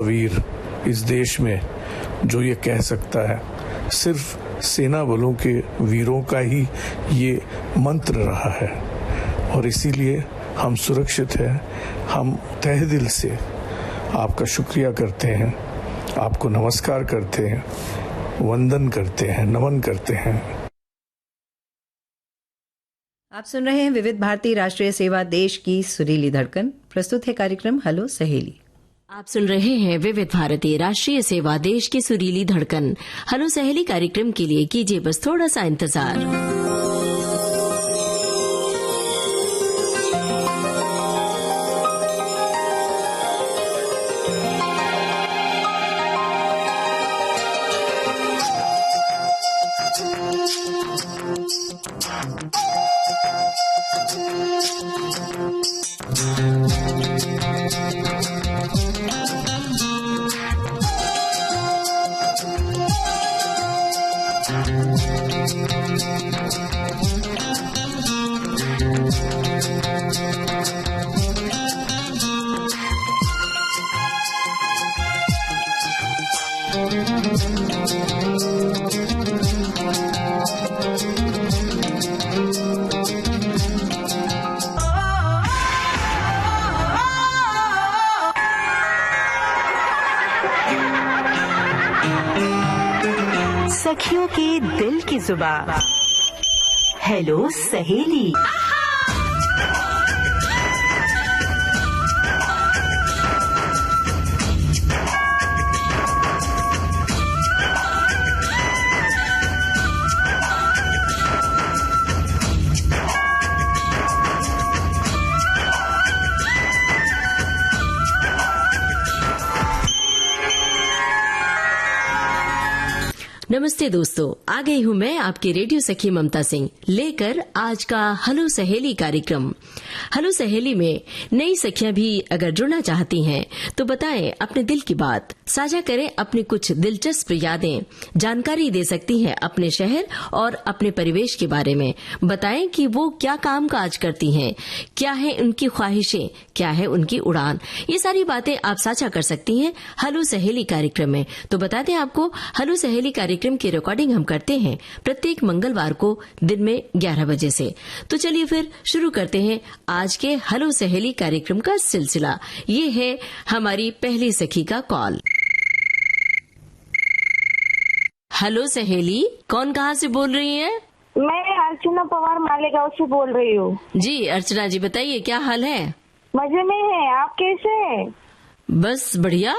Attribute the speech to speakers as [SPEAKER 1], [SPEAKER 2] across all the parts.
[SPEAKER 1] वीर इस देश में जो ये कह सकता है, सिर्फ सेना बलों के वीरों का ही ये मंत्र रहा है और इसीलिए हम सुरक्षित हैं। हम तहे दिल से आपका शुक्रिया करते हैं, आपको नमस्कार करते हैं, वंदन करते हैं, नमन करते हैं।
[SPEAKER 2] आप सुन रहे हैं विविध भारती राष्ट्रीय सेवा देश की सुरीली धड़कन। प्रस्तुत है कार्यक्रम हेलो सहेली।
[SPEAKER 3] आप सुन रहे हैं विविध भारती राष्ट्रीय सेवा देश की सुरीली धड़कन। हेलो सहेली कार्यक्रम के लिए कीजिए बस थोड़ा सा इंतजार।
[SPEAKER 4] सखियों के दिल की जुबान हेलो सहेली।
[SPEAKER 3] नमस्ते दोस्तों, आ गई हूँ मैं आपकी रेडियो सखी ममता सिंह लेकर आज का हेलो सहेली कार्यक्रम। हेलो सहेली में नई सखियां भी अगर जुड़ना चाहती हैं तो बताएं अपने दिल की बात, साझा करें अपनी कुछ दिलचस्प यादें, जानकारी दे सकती हैं अपने शहर और अपने परिवेश के बारे में। बताएं कि वो क्या काम काज करती हैं, क्या है उनकी ख्वाहिशें, क्या है उनकी उड़ान। ये सारी बातें आप साझा कर सकती हैं हेलो सहेली कार्यक्रम में। तो बता दें आपको, हेलो सहेली कार्यक्रम की रिकॉर्डिंग हम करते हैं प्रत्येक मंगलवार को दिन में 11 बजे से। तो चलिए फिर शुरू करते हैं आज के हेलो सहेली कार्यक्रम का सिलसिला। ये है हमारी पहली सखी का कॉल। हेलो सहेली, कौन कहाँ से बोल रही है?
[SPEAKER 5] मैं अर्चना पवार मालेगांव से बोल रही हूँ।
[SPEAKER 3] जी अर्चना जी, बताइए क्या हाल है?
[SPEAKER 5] मजे में है, आप कैसे हैं?
[SPEAKER 3] बस बढ़िया।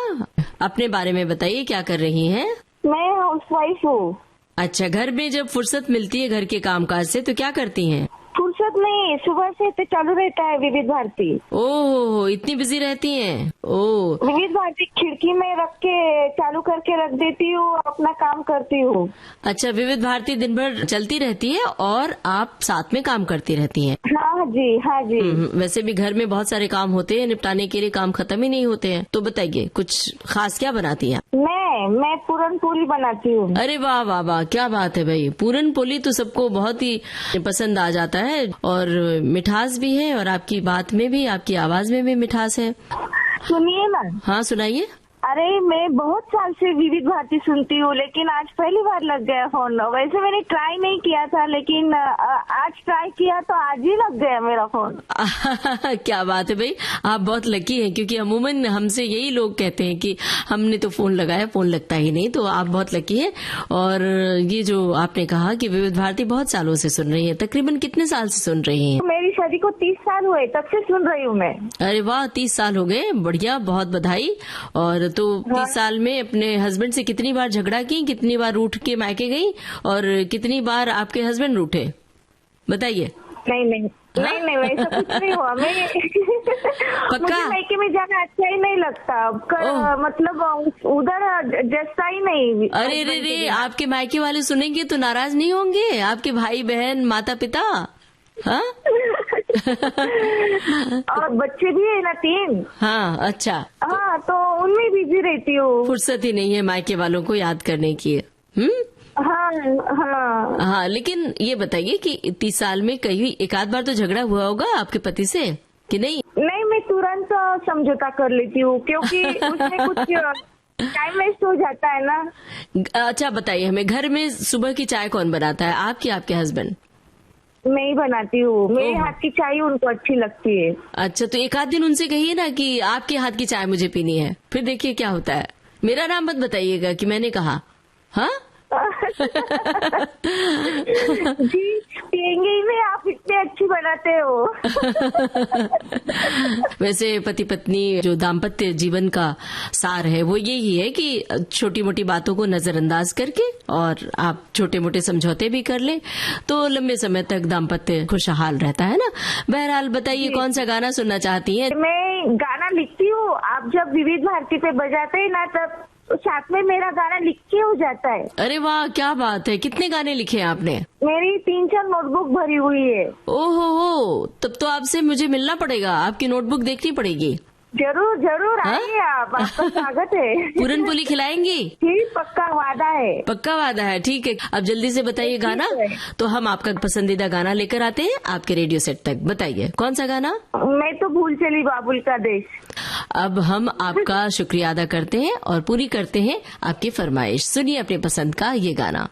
[SPEAKER 3] अपने बारे में बताइए, क्या कर रही हैं?
[SPEAKER 5] मैं हाउसवाइफ हूँ।
[SPEAKER 3] अच्छा, घर में जब फुर्सत मिलती है घर के कामकाज से तो क्या करती हैं?
[SPEAKER 5] फुर्सत नहीं, सुबह से तो चालू रहता है विविध भारती।
[SPEAKER 3] ओह, इतनी बिजी रहती हैं? ओह,
[SPEAKER 5] विविध भारती खिड़की में रख के चालू करके रख देती हूँ, अपना काम करती हूँ।
[SPEAKER 3] अच्छा, विविध भारती दिन भर चलती रहती है और आप साथ में काम करती रहती हैं?
[SPEAKER 5] हाँ जी, हाँ जी।
[SPEAKER 3] वैसे भी घर में बहुत सारे काम होते हैं, निपटाने के लिए काम खत्म ही नहीं होते हैं। तो बताइए, कुछ खास क्या बनाती हैं?
[SPEAKER 5] मैं पूरन पूरी बनाती हूँ।
[SPEAKER 3] अरे वाह वाह वाह, क्या बात है भाई। पूरन पोली तो सबको बहुत ही पसंद आ जाता है और मिठास भी है, और आपकी बात में भी, आपकी आवाज में भी मिठास है।
[SPEAKER 5] सुनिए ना।
[SPEAKER 3] हाँ सुनाइए।
[SPEAKER 5] अरे मैं बहुत साल से विविध भारती सुनती हूँ, लेकिन आज पहली बार लग गया फोन। वैसे मैंने ट्राई नहीं किया था, लेकिन आज ट्राई किया तो आज ही लग गया मेरा फोन।
[SPEAKER 3] क्या बात है भाई, आप बहुत लकी हैं, क्योंकि अमूमन हमसे यही लोग कहते हैं कि हमने तो फोन लगाया, फोन लगता ही नहीं। तो आप बहुत लकी हैं। और ये जो आपने कहा कि विविध भारती बहुत सालों से सुन रही है, तकरीबन कितने साल से सुन रही हैं?
[SPEAKER 5] मेरी शादी को 30 साल हुए, तब से सुन रही हूँ मैं।
[SPEAKER 3] अरे वाह, 30 साल हो गए, बढ़िया, बहुत बधाई। और तो 30 साल में अपने हस्बैंड से कितनी बार झगड़ा की, कितनी बार रूठ के मायके गई, और कितनी बार आपके हस्बैंड रूठे, बताइए।
[SPEAKER 5] नहीं वैसा कुछ नहीं हुआ। मैं
[SPEAKER 3] पक्का?
[SPEAKER 5] मुझे मायके में जाना अच्छा ही नहीं लगता, मतलब उधर जैसा ही नहीं।
[SPEAKER 3] अरे रे, आपके मायके वाले सुनेंगे तो नाराज नहीं होंगे? आपके भाई बहन, माता पिता? हाँ
[SPEAKER 5] और बच्चे भी है ना 3।
[SPEAKER 3] हाँ, अच्छा।
[SPEAKER 5] हाँ, तो उनमें बिजी रहती हूँ।
[SPEAKER 3] फुर्सत ही नहीं है मायके वालों को याद करने की।
[SPEAKER 5] हाँ,
[SPEAKER 3] लेकिन ये बताइए कि 30 साल में कहीं एक आध बार तो झगड़ा हुआ होगा आपके पति से? कि नहीं?
[SPEAKER 5] नहीं, मैं तुरंत समझौता कर लेती हूँ क्योंकि उसमें कुछ टाइम वेस्ट हो जाता है ना।
[SPEAKER 3] अच्छा बताइए हमें, घर में सुबह की चाय कौन बनाता है, आप कि आपके हस्बैंड?
[SPEAKER 5] मैं ही बनाती हूँ, मेरे हाथ की चाय उनको अच्छी लगती है।
[SPEAKER 3] अच्छा, तो एक आध दिन उनसे कहिए ना कि आपके हाथ की चाय मुझे पीनी है, फिर देखिए क्या होता है। मेरा नाम मत बताइएगा कि मैंने कहा। हाँ
[SPEAKER 5] जी पियेंगे ही नहीं, आप इतने अच्छी बनाते हो।
[SPEAKER 3] वैसे पति पत्नी जो दाम्पत्य जीवन का सार है वो यही है कि छोटी मोटी बातों को नजरअंदाज करके और आप छोटे मोटे समझौते भी कर ले तो लंबे समय तक दाम्पत्य खुशहाल रहता है ना। बहरहाल बताइए कौन सा गाना सुनना चाहती हैं?
[SPEAKER 5] मैं गाना लिखती हूँ, आप जब विविध भारती पे बजाते हैं ना तब साथ में मेरा गाना लिख के हो जाता है।
[SPEAKER 3] अरे वाह, क्या बात है! कितने गाने लिखे हैं आपने?
[SPEAKER 5] मेरी 3-4 नोटबुक भरी हुई है।
[SPEAKER 3] ओहो हो, तब तो आपसे मुझे मिलना पड़ेगा, आपकी नोटबुक देखनी पड़ेगी।
[SPEAKER 5] जरूर जरूर आइए आप, आपका स्वागत है।
[SPEAKER 3] पूरन पोली खिलाएंगी?
[SPEAKER 5] ठीक, पक्का वादा है।
[SPEAKER 3] पक्का वादा है, ठीक है। अब जल्दी से बताइए गाना, तो हम आपका पसंदीदा गाना लेकर आते हैं आपके रेडियो सेट तक। बताइए कौन सा गाना?
[SPEAKER 5] मैं तो भूल चली बाबुल का देश।
[SPEAKER 3] अब हम आपका शुक्रिया अदा करते हैं और पूरी करते हैं आपकी फरमाइश। सुनिए अपने पसंद का ये गाना।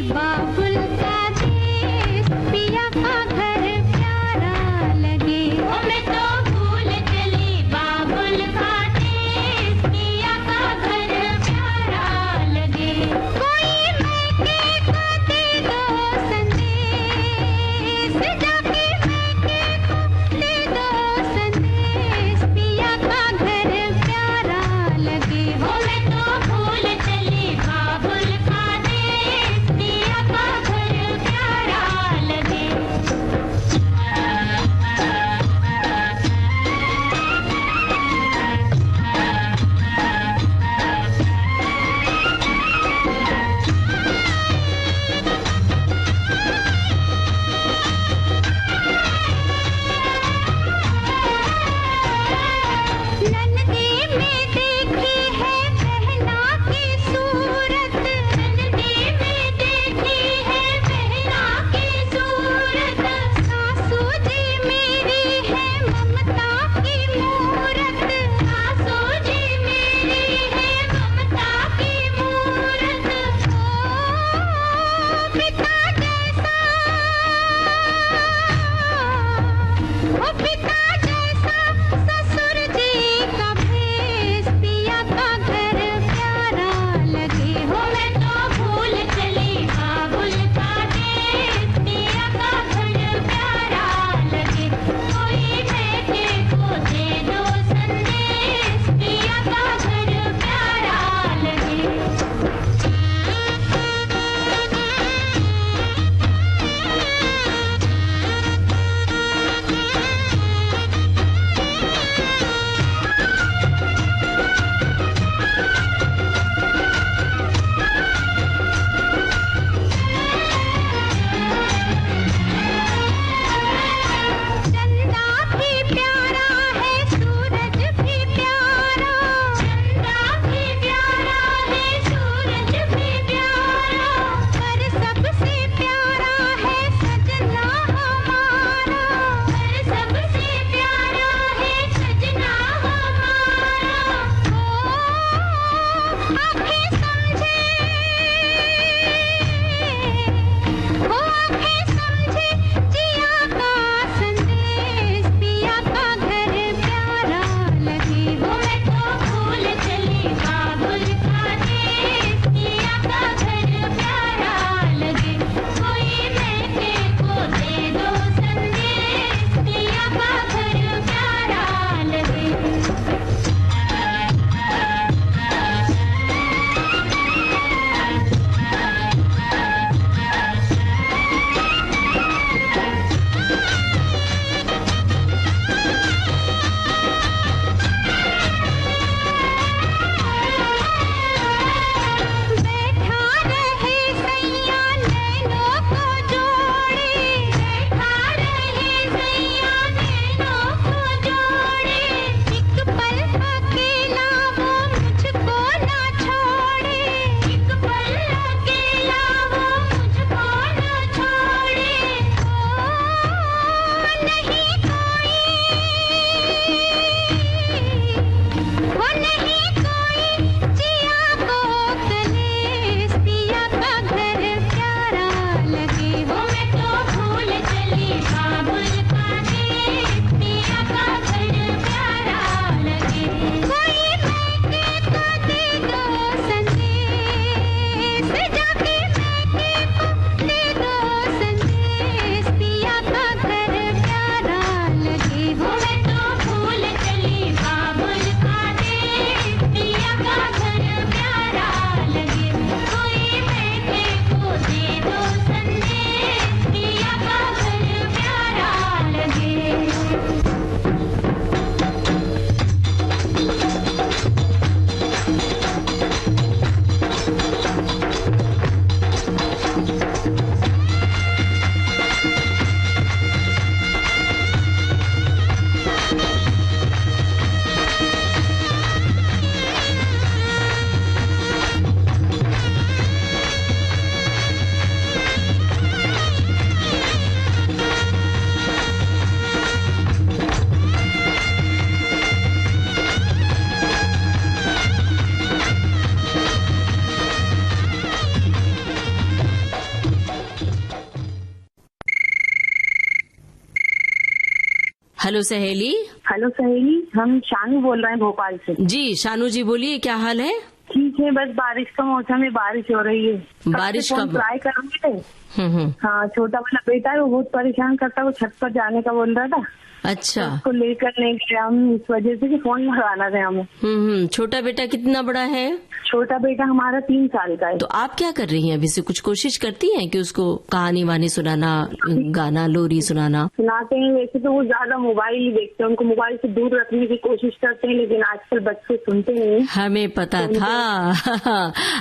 [SPEAKER 6] बाबुल का देश पिया का घर प्यारा लगे।
[SPEAKER 3] हेलो सहेली।
[SPEAKER 5] हेलो सहेली, हम शानू बोल रहे हैं भोपाल से।
[SPEAKER 3] जी शानू जी बोलिए, क्या हाल है?
[SPEAKER 5] ठीक है, बस बारिश का मौसम है, बारिश हो रही है।
[SPEAKER 3] बारिश का
[SPEAKER 5] ट्राई करूंगी थे। हाँ, छोटा वाला बेटा है, वो बहुत परेशान करता है, वो छत पर जाने का बोल रहा था।
[SPEAKER 3] अच्छा,
[SPEAKER 5] तो उसको लेकर नहीं गया हम, इस वजह से कि फोन लगाना था हमें।
[SPEAKER 3] छोटा बेटा कितना बड़ा है?
[SPEAKER 5] छोटा बेटा हमारा 3 साल का है।
[SPEAKER 3] तो आप क्या कर रही हैं अभी से? कुछ कोशिश करती हैं कि उसको कहानी वानी सुनाना, गाना लोरी सुनाना?
[SPEAKER 5] सुनाते हैं, वैसे तो वो ज्यादा मोबाइल ही देखते हैं, उनको मोबाइल से दूर रखने की कोशिश करते हैं, लेकिन आजकल बच्चे सुनते नहीं।
[SPEAKER 3] हमें पता था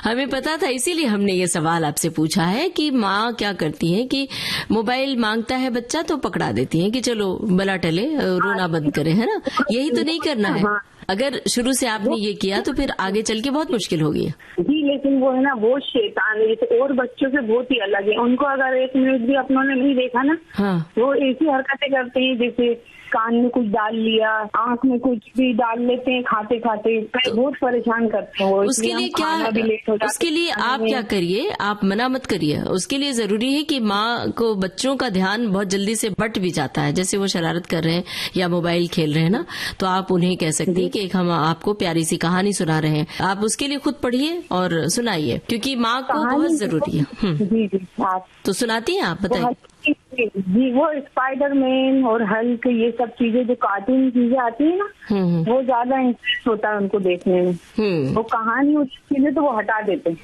[SPEAKER 3] हमें पता था, इसीलिए हमने ये सवाल आपसे पूछा है कि माँ क्या करती है कि मोबाइल मांगता है बच्चा तो पकड़ा देती है कि चलो बला टले, रोना बंद करे, है ना? यही तो नहीं करना है। अगर शुरू से आपने ये किया तो फिर आगे चल के बहुत मुश्किल होगी।
[SPEAKER 5] जी, लेकिन वो है ना, वो शैतान है, जैसे और बच्चों से बहुत ही अलग है। उनको अगर 1 मिनट भी अपनों ने नहीं देखा ना, वो ऐसी हरकतें करते हैं जैसे कान में कुछ डाल लिया, आंख में कुछ भी डाल लेते हैं खाते खाते, बहुत परेशान करते हैं वो।
[SPEAKER 3] उसके लिए क्या, उसके लिए आप क्या करिए, आप मना मत करिए। उसके लिए जरूरी है कि माँ को बच्चों का ध्यान बहुत जल्दी से बट भी जाता है, जैसे वो शरारत कर रहे हैं या मोबाइल खेल रहे हैं ना, तो आप उन्हें कह सकती है कि एक हम आपको प्यारी सी कहानी सुना रहे हैं, आप उसके लिए खुद पढ़िए और सुनाइए, क्योंकि माँ को बहुत जरूरी है।
[SPEAKER 5] जी जी, आप
[SPEAKER 3] तो सुनाती हैं आप, बताइए।
[SPEAKER 5] जी, वो स्पाइडरमैन और हल्क, ये सब चीजें जो कार्टून चीजें आती है ना, वो ज्यादा इंटरेस्ट होता है उनको देखने में। वो कहानी चीजें तो वो हटा देते हैं।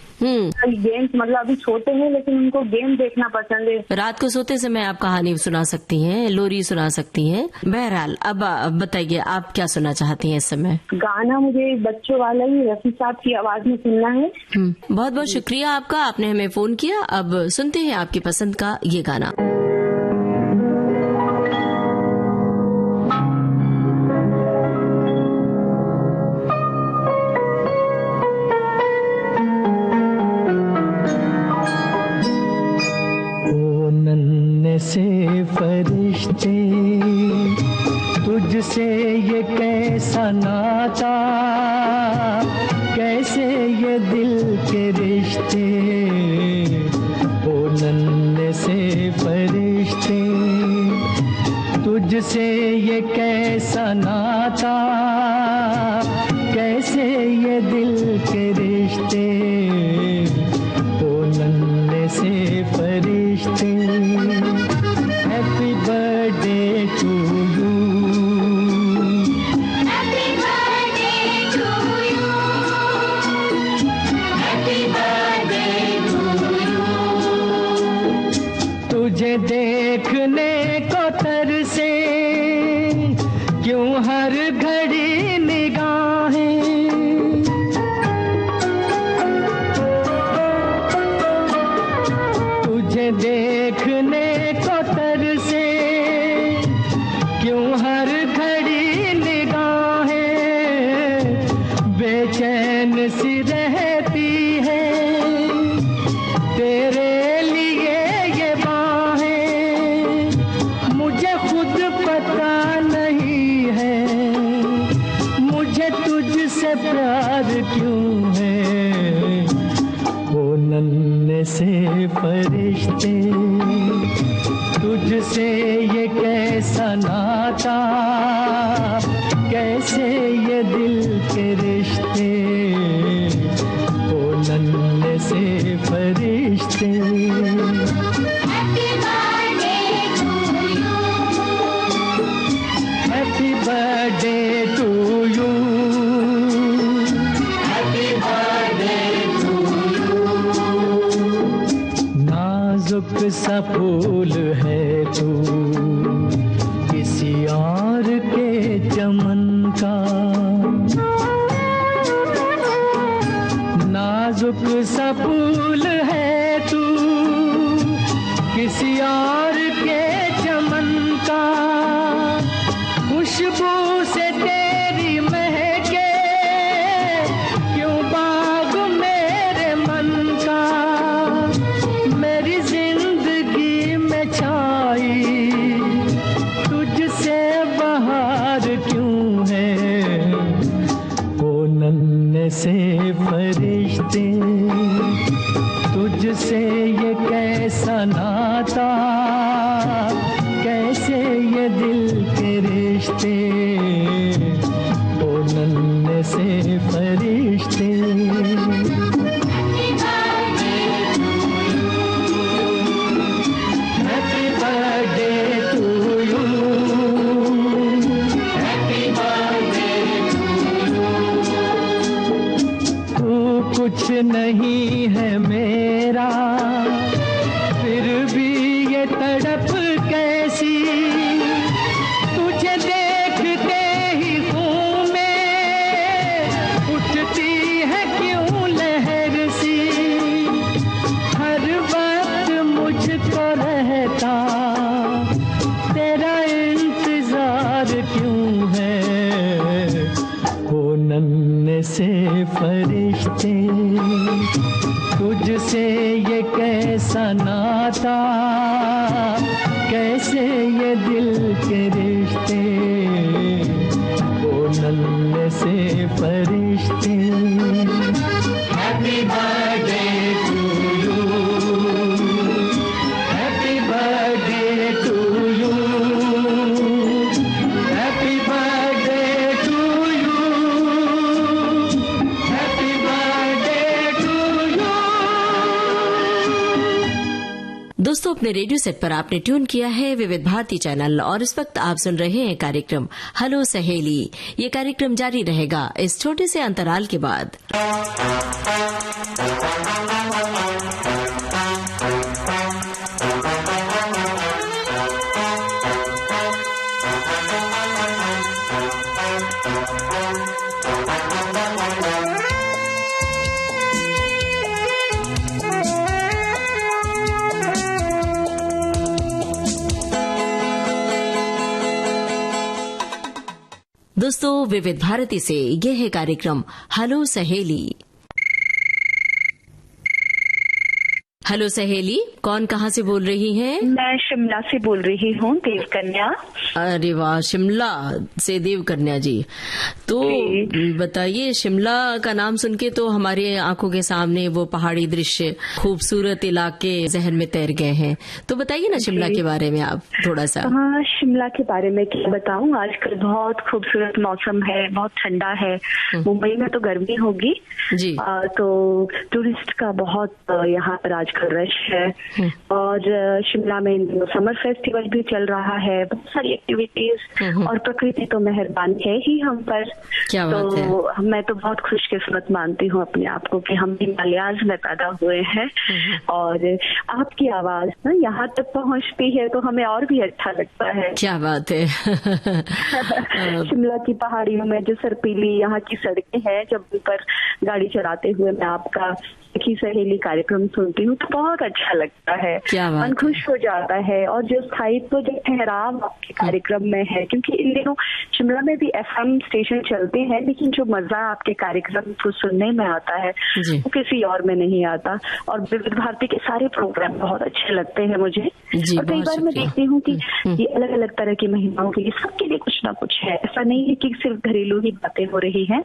[SPEAKER 5] गेम्स, मतलब अभी छोटे हैं लेकिन उनको गेम देखना पसंद है।
[SPEAKER 3] रात को सोते समय आप कहानी सुना सकती हैं, लोरी सुना सकती हैं। बहरहाल अब बताइए आप क्या सुनना चाहती हैं इस समय?
[SPEAKER 5] गाना मुझे बच्चों वाला ही रफी साहब की आवाज में सुनना है।
[SPEAKER 3] बहुत बहुत शुक्रिया आपका, आपने हमें फोन किया। अब सुनते हैं आपकी पसंद का ये गाना।
[SPEAKER 6] से फरिश्ते तुझसे ये कैसा नाता, कैसे ये दिल के रिश्ते, ओ नन्हे से फरिश्ते तुझसे ये कैसा नाता, कैसे ये दिल के रिश्ते, ओ नन्हे से फरिश्ते। Happy birthday to you. Happy birthday to you. Happy birthday to you. तुझे देखने को तरसे क्यों हर घड़ी निगाहें, तुझे देखने को तरसे क्यों हर घड़ी निगाहें, बेचैन सी रहती है तेरे लिए ये बाहें, मुझे खुद पता नहीं है मुझे तुझसे प्यार क्यों है, ओ नन्हे से फरिश्ते तुझसे ये कैसा नाता, कैसे ये दिल के रिश्ते, ओ नन्हे से फरिश्ते। Happy birthday to you. Happy birthday to you. नाजुक सा फूल है तू किसी और के चमन का, नाजुक सा फूल है तू किसी और के चमन का, खुशबू से तेरी महके क्यों बाग मेरे मन का, मेरी जिंदगी में छाई तुझसे बहार क्यों है, ओ नन्हे से फरिश्ते तुझसे ये कैसा नाता, कैसे ये दिल के रिश्ते, फरिश्ते, ओ नन्हे से फरिश्ते। कुछ नहीं है मेरा, फिर भी ये तड़प कैसी, तुझे देखते ही खून में उठती है क्यों लहर सी। हर वक्त मुझको रहता तेरा इंतजार क्यों है, ओ नन्हे से फरिश्ते। तुझसे ये कैसा नाता, कैसे ये दिल के रिश्ते, ओ नन्हे से फरिश्ते। Happy birthday to you, happy birthday to you, happy birthday to you, happy birthday to you.
[SPEAKER 3] दोस्तों, अपने रेडियो सेट पर आपने ट्यून किया है विविध भारती चैनल और इस वक्त आप सुन रहे हैं कार्यक्रम हेलो सहेली। ये कार्यक्रम जारी रहेगा इस छोटे से अंतराल के बाद। दोस्तों, विविध भारती से ये है कार्यक्रम हेलो सहेली। हेलो सहेली, कौन कहाँ से बोल रही हैं?
[SPEAKER 7] मैं शिमला से बोल रही हूँ, देवकन्या।
[SPEAKER 3] अरे वाह, शिमला से देवकन्या जी। तो बताइए, शिमला का नाम सुन के तो हमारे आंखों के सामने वो पहाड़ी दृश्य, खूबसूरत इलाके जहन में तैर गए हैं। तो बताइए ना शिमला के बारे में आप थोड़ा सा।
[SPEAKER 7] हाँ, शिमला के बारे में क्या बताऊँ, आजकल बहुत खूबसूरत मौसम है, बहुत ठंडा है। मुंबई में तो गर्मी होगी
[SPEAKER 3] जी,
[SPEAKER 7] तो टूरिस्ट का बहुत यहाँ पर आजकल रश है। और शिमला में समर फेस्टिवल भी चल रहा है, बहुत सारी एक्टिविटीज, और प्रकृति तो मेहरबान है ही हम पर।
[SPEAKER 3] क्या बात है।
[SPEAKER 7] तो मैं तो बहुत खुशकिस्मत मानती हूँ अपने आप को कि हम हिमालयाज में पैदा हुए हैं। और आपकी आवाज ना यहाँ तक पहुँचती है तो हमें और भी अच्छा लगता है।
[SPEAKER 3] क्या बात है।
[SPEAKER 7] शिमला की पहाड़ियों में जो सर्पीली यहाँ की सड़कें हैं, जब ऊपर गाड़ी चलाते हुए मैं आपका सखी सहेली कार्यक्रम सुनती हूँ तो बहुत अच्छा लगता है, मन खुश हो जाता है। और जो स्थायित्व, जो ठहराव आपके कार्यक्रम में है, क्योंकि इन दिनों शिमला में भी FM स्टेशन चलते हैं, लेकिन जो मजा आपके कार्यक्रम को सुनने में आता है वो किसी और में नहीं आता। और विविध भारती के सारे प्रोग्राम बहुत अच्छे लगते हैं मुझे। और कई बार मैं देखती हूँ कि ये अलग अलग तरह की महिलाओं के लिए, सबके लिए कुछ ना कुछ है। ऐसा नहीं है कि सिर्फ घरेलू ही बातें हो रही हैं।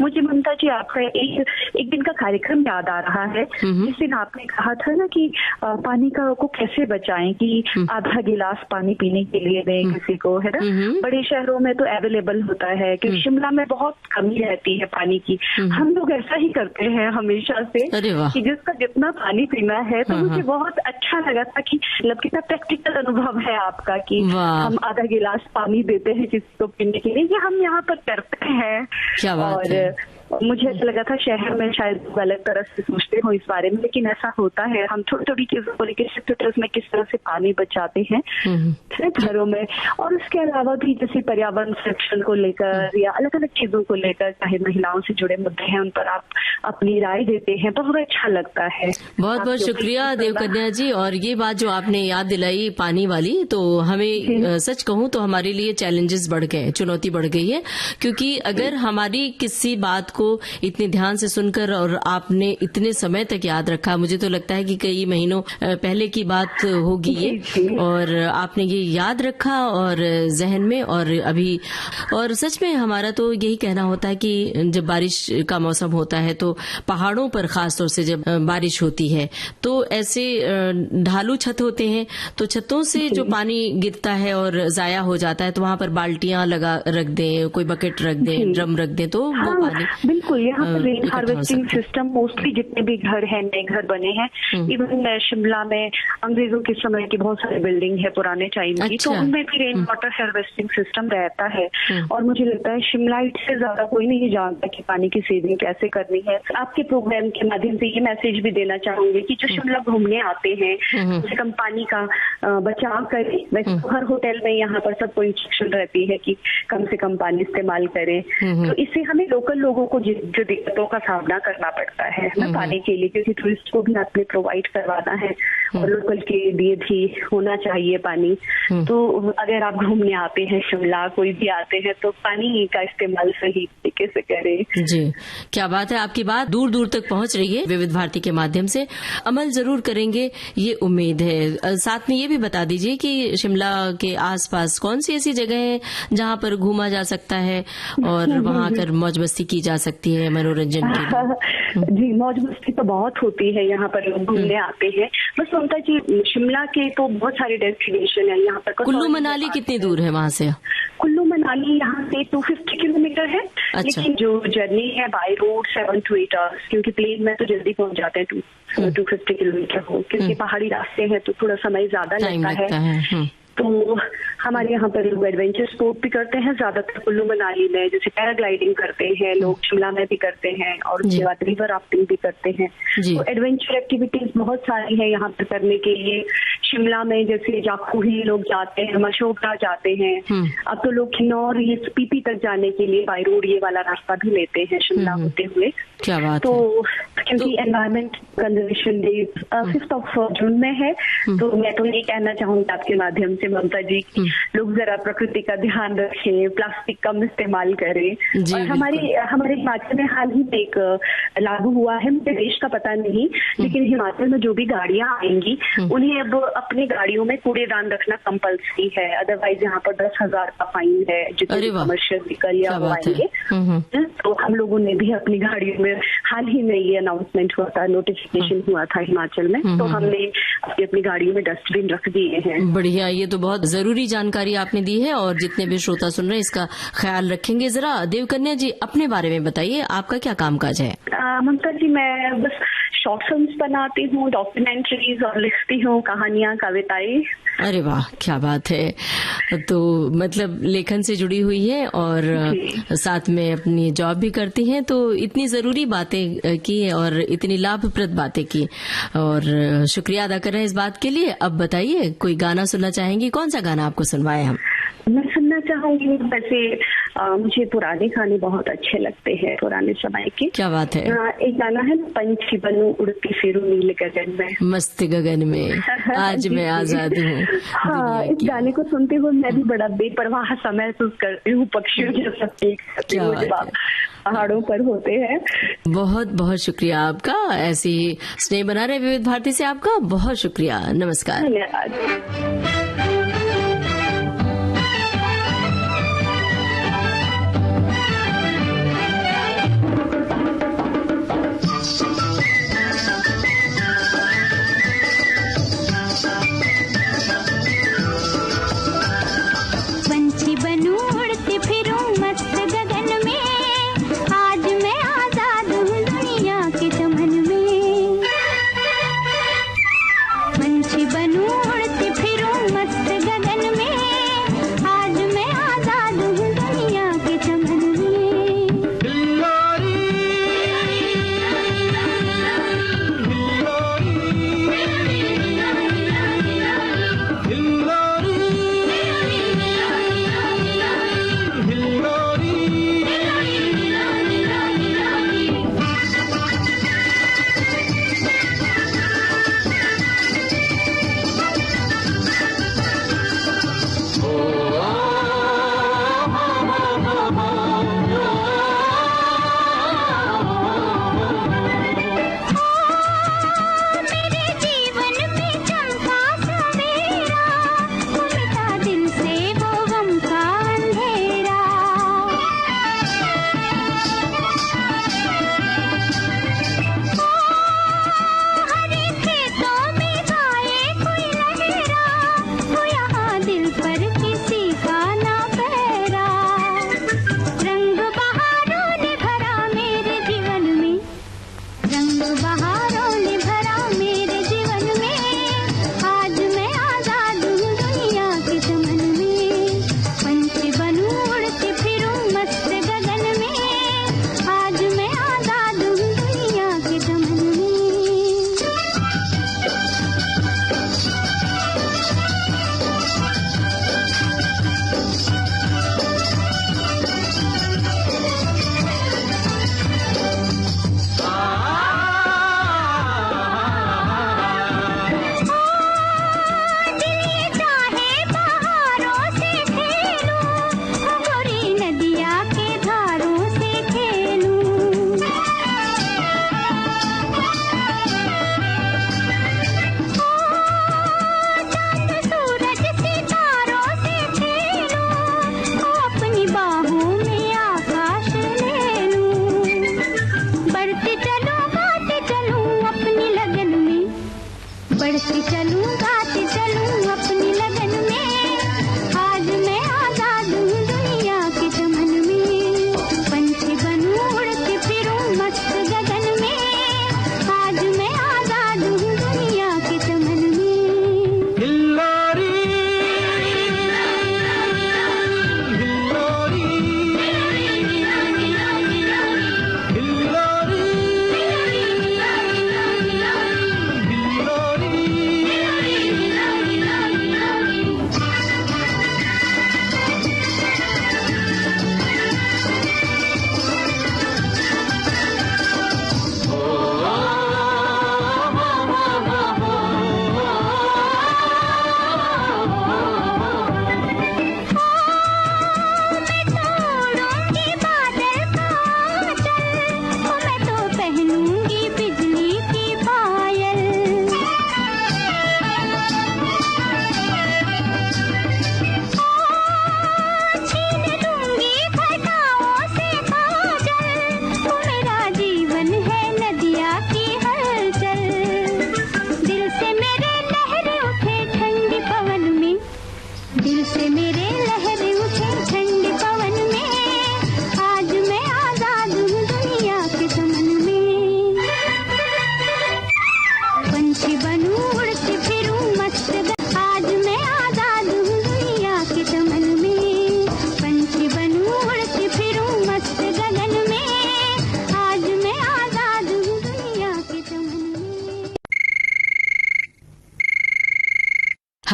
[SPEAKER 7] मुझे ममता जी आपका एक दिन का कार्यक्रम याद आ रहा है। इस दिन आपने कहा था ना कि पानी को कैसे बचाएं, कि आधा गिलास पानी पीने के लिए दें किसी को, है ना। बड़े शहरों में तो अवेलेबल होता है, क्योंकि शिमला में बहुत कमी रहती है पानी की। हम लोग ऐसा ही करते हैं हमेशा से कि जिसका जितना पानी पीना है। तो मुझे बहुत अच्छा लगा था कि मतलब कितना प्रैक्टिकल अनुभव है आपका कि हम आधा गिलास पानी देते हैं किसी को पीने के लिए, ये हम यहाँ पर करते हैं।
[SPEAKER 3] क्या बात है।
[SPEAKER 7] मुझे ऐसा लगा था शहर में शायद अलग तरह से सोचते हो इस बारे में, लेकिन ऐसा होता है। हम छोटी छोटी चीजों को लेकर में किस तरह से पानी बचाते हैं घरों में। और उसके अलावा भी जैसे पर्यावरण संरक्षण को लेकर या अलग अलग चीजों को लेकर, चाहे महिलाओं से जुड़े मुद्दे हैं, उन पर आप अपनी राय देते हैं, बहुत अच्छा लगता है।
[SPEAKER 3] बहुत बहुत शुक्रिया देवकन्या जी। और ये बात जो आपने याद दिलाई पानी वाली, तो हमें सच कहूँ तो हमारे लिए चैलेंजेस बढ़ गए, चुनौती बढ़ गई है। क्योंकि अगर हमारी किसी बात को इतने ध्यान से सुनकर और आपने इतने समय तक याद रखा। मुझे तो लगता है कि कई महीनों पहले की बात होगी ये, और आपने ये याद रखा और जहन में। और अभी और सच में हमारा तो यही कहना होता है कि जब बारिश का मौसम होता है तो पहाड़ों पर खासतौर से जब बारिश होती है तो ऐसे ढालू छत होते हैं, तो छतों से जो पानी गिरता है और जाया हो जाता है तो वहां पर बाल्टियां लगा रख दें, कोई बकेट रख दें, ड्रम रख दें, तो वो पानी
[SPEAKER 7] बिल्कुल यहाँ पर रेन हार्वेस्टिंग सिस्टम मोस्टली जितने भी घर हैं, नए घर बने हैं, इवन शिमला में अंग्रेजों के समय की बहुत सारी बिल्डिंग है पुराने टाइम की, तो उनमें भी रेन वाटर हार्वेस्टिंग सिस्टम रहता है। और मुझे लगता है शिमलाइट से ज्यादा कोई नहीं जानता कि पानी की सेविंग कैसे करनी है। आपके प्रोग्राम के माध्यम से ये मैसेज भी देना चाहूंगी कि जो शिमला घूमने आते हैं कम से कम पानी का बचाव करें। वैसे हर होटल में यहाँ पर सबको इंस्ट्रक्शन रहती है कि कम से कम पानी इस्तेमाल करें, तो इससे हमें लोकल लोगों को जो दिक्कतों का सामना करना पड़ता है ना पानी के लिए, क्योंकि टूरिस्ट को भी आपने प्रोवाइड करवाना है और लोकल के लिए भी होना चाहिए पानी। तो अगर आप घूमने आते हैं शिमला, कोई भी आते हैं, तो पानी का इस्तेमाल सही तरीके से करें।
[SPEAKER 3] जी, क्या बात है, आपकी बात दूर दूर तक पहुंच रही है विविध भारती के माध्यम से। अमल जरूर करेंगे ये उम्मीद है। साथ में ये भी बता दीजिए कि शिमला के आसपास कौन सी ऐसी जगह है जहां पर घूमा जा सकता है और वहां आकर मौज मस्ती की जा सकती है मनोरंजन के लिए।
[SPEAKER 7] जी, मौज मस्ती तो बहुत होती है, यहाँ पर लोग घूमने आते हैं। बस ममता जी, शिमला के तो बहुत सारे डेस्टिनेशन है यहाँ पर।
[SPEAKER 3] कुल्लू मनाली कितनी दूर है वहाँ से?
[SPEAKER 7] कुल्लू मनाली यहाँ से 250 किलोमीटर है।
[SPEAKER 3] अच्छा।
[SPEAKER 7] लेकिन जो जर्नी है बाय रोड 7 to 8 hours, क्योंकि प्लेन में तो जल्दी पहुंच जाते हैं 250 किलोमीटर हो, क्योंकि पहाड़ी रास्ते हैं तो थोड़ा समय ज्यादा लगता है। तो हमारे यहाँ पर लोग एडवेंचर स्पोर्ट भी करते हैं ज्यादातर कुल्लू मनाली में, जैसे पैराग्लाइडिंग करते हैं लोग, शिमला में भी करते हैं, और उसके बाद रिवर राफ्टिंग भी करते हैं। तो एडवेंचर एक्टिविटीज बहुत सारी है यहाँ पर करने के लिए। शिमला में जैसे जाखू ही लोग जाते हैं, मशोबरा जाते हैं, अब तो लोग किन्नौर ये पीपी तक जाने के लिए बाय रोड ये वाला रास्ता भी लेते हैं शिमला होते हुए।
[SPEAKER 3] क्या बात
[SPEAKER 7] तो क्योंकि एनवायरमेंट कंजर्वेशन डे 5 जून में है, तो मैं तो ये कहना चाहूंगी आपके माध्यम से ममता जी, लोग जरा प्रकृति का ध्यान रखें, प्लास्टिक कम इस्तेमाल करें। और हमारे हिमाचल में हाल ही में एक लागू हुआ है, मुझे देश का पता नहीं, लेकिन हिमाचल में जो भी गाड़ियां आएंगी उन्हें अब अपनी गाड़ियों में कूड़ेदान रखना कंपल्सरी है, अदरवाइज यहाँ पर 10,000 का फाइन है जितने कमर्शियल व्हीकल या आएंगे। तो हम लोगों ने भी अपनी गाड़ियों में, हाल ही में ये अनाउंसमेंट हुआ था, नोटिफिकेशन हुआ था हिमाचल में, तो हमने अपनी गाड़ियों में डस्टबिन रख दिए हैं।
[SPEAKER 3] बढ़िया, ये तो बहुत जरूरी जानकारी आपने दी है और जितने भी श्रोता सुन रहे हैं इसका ख्याल रखेंगे। जरा देवकन्या जी अपने बारे में बताइए, आपका क्या कामकाज है?
[SPEAKER 7] ममता जी, मैं बस शॉर्ट फिल्म्स बनाती हूँ, डॉक्यूमेंट्रीज, और लिखती हूँ कहानियां, कविताएं। अरे
[SPEAKER 3] वाह, क्या बात है। तो मतलब लेखन से जुड़ी हुई है और साथ में अपनी जॉब भी करती हैं, तो इतनी जरूरी बातें की और इतनी लाभप्रद बातें की, और शुक्रिया अदा कर रहे हैं इस बात के लिए। अब बताइए, कोई गाना सुनना चाहेंगी? कौन सा गाना आपको सुनवाए हम?
[SPEAKER 7] मैं सुनना चाहूंगी, वैसे मुझे पुराने गाने बहुत अच्छे लगते हैं, पुराने समय के।
[SPEAKER 3] क्या बात है।
[SPEAKER 7] एक गाना है, पंछी बनूं उड़ती फिरूं नीले गगन में,
[SPEAKER 3] मस्त गगन में आज मैं आजाद हूँ।
[SPEAKER 7] हाँ, इस गाने को सुनते हुए मैं भी बड़ा बेपरवाह सा महसूस करती हूँ, पक्षियों जैसा पहाड़ों पर होते हैं।
[SPEAKER 3] बहुत बहुत शुक्रिया आपका, ऐसी स्नेह बना रहे विविध भारती से आपका बहुत शुक्रिया। नमस्कार।
[SPEAKER 7] धन्यवाद।
[SPEAKER 8] बनूं उड़ती फिरूं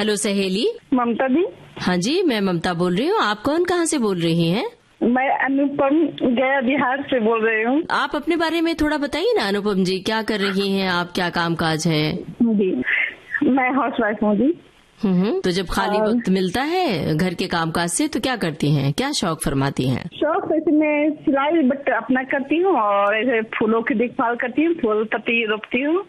[SPEAKER 3] हेलो सहेली।
[SPEAKER 5] ममता दी।
[SPEAKER 3] हाँ जी, मैं ममता बोल रही हूँ। आप कौन, कहाँ से बोल रही हैं?
[SPEAKER 5] मैं अनुपम गया बिहार से बोल रही हूँ।
[SPEAKER 3] आप अपने बारे में थोड़ा बताइए ना अनुपम जी, क्या कर रही हैं आप, क्या काम काज है?
[SPEAKER 5] जी, मैं हाउस वाइफ हूँ जी।
[SPEAKER 3] तो जब खाली वक्त मिलता है घर के कामकाज से तो क्या करती हैं, क्या शौक फरमाती हैं?
[SPEAKER 5] शौक वैसे मैं सिलाई बट अपना करती हूँ और ऐसे फूलों की देखभाल करती हूँ, फूल पत्ती रोपती हूँ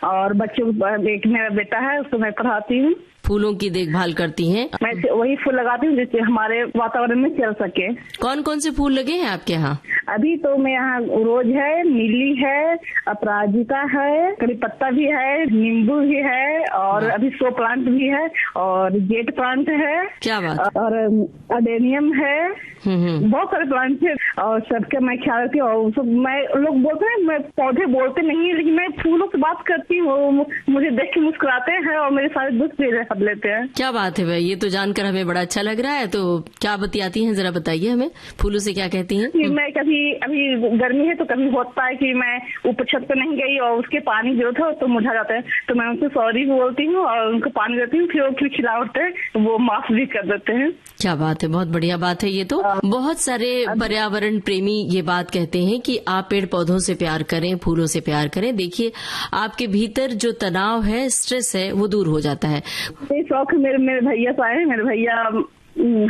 [SPEAKER 5] और बच्चों को, एक मेरा बेटा है उसको मैं पढ़ाती हूँ।
[SPEAKER 3] फूलों की देखभाल करती हैं? मैं
[SPEAKER 5] वही फूल लगाती हूँ जिससे हमारे वातावरण में चल सके।
[SPEAKER 3] कौन कौन से फूल लगे हैं आपके यहाँ?
[SPEAKER 5] अभी तो मैं यहाँ रोज है, नीली है, अपराजिता है, कड़ी पत्ता भी है, नींबू भी है और अभी शो प्लांट भी है और जेट प्लांट है।
[SPEAKER 3] क्या बात।
[SPEAKER 5] और अडेनियम है। बहुत सारे प्लांट है और सबके मैं ख्याल रखती हूँ। और सब मैं लोग बोलते हैं मैं पौधे बोलते नहीं है लेकिन मैं फूलों से बात करती हूँ, मुझे देख के मुस्कुराते हैं और मेरे सारे दुख भी हट लेते हैं।
[SPEAKER 3] क्या बात है भाई, ये तो जानकर हमें बड़ा अच्छा लग रहा है। तो क्या बतियाती हैं, जरा बताइए हमें, फूलों से क्या कहती हैं?
[SPEAKER 5] मैं कभी अभी गर्मी है तो कभी होता है कि मैं ऊपर छत पे नहीं गई और उसके पानी जो था तो मुरझा जाता है तो मैं उनसे सॉरी बोलती हूँ और उनको पानी देती हूँ, फिर वो खिला उठते हैं, वो माफ भी कर देते हैं।
[SPEAKER 3] क्या बात है, बहुत बढ़िया बात है ये तो। बहुत सारे पर्यावरण प्रेमी ये बात कहते हैं कि आप पेड़ पौधों से प्यार करें, फूलों से प्यार करें। देखिए आपके भीतर जो तनाव है, स्ट्रेस है, वो दूर हो जाता है।
[SPEAKER 5] ये शौक मेरे भैया से आए। मेरे भैया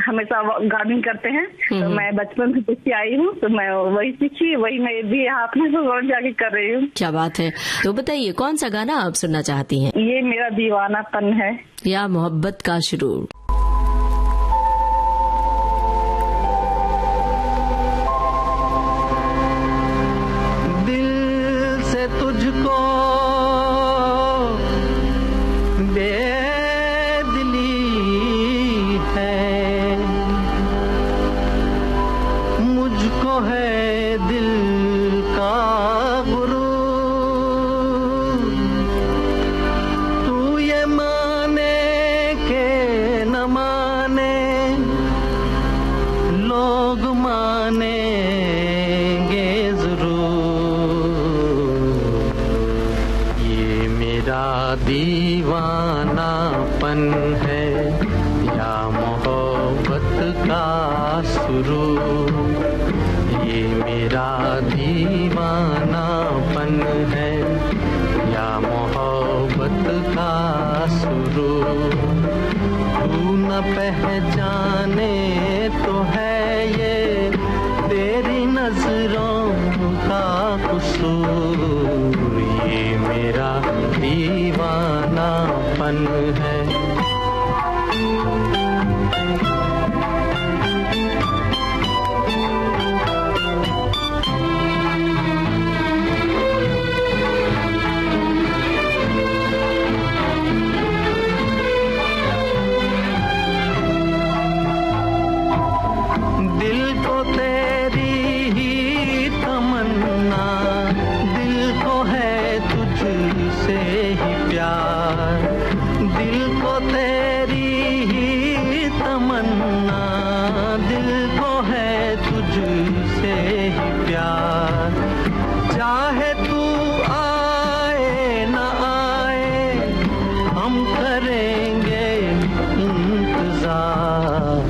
[SPEAKER 5] हमेशा गार्डनिंग करते हैं तो मैं बचपन से सीखती आई हूँ तो मैं वही सीखी, वही मैं भी अपने से जाके कर रही हूँ।
[SPEAKER 3] क्या बात है। तो बताइए कौन सा गाना आप सुनना चाहती हैं?
[SPEAKER 5] ये मेरा दीवानापन है
[SPEAKER 3] या मोहब्बत का शुरू।
[SPEAKER 6] दिल से तुझको दीवानापन है या मोहब्बत का शुरू, ये मेरा दीवानापन है या मोहब्बत का शुरू। तू न पहचाने तो है ये तेरी नजरों का कसूर, ये मेरा दीवानापन है। दिल को तेरी ही तमन्ना, दिल को है तुझसे ही प्यार, दिल को तेरी ही तमन्ना, दिल को है तुझसे ही प्यार। चाहे तू आए न आए हम करेंगे इंतजार,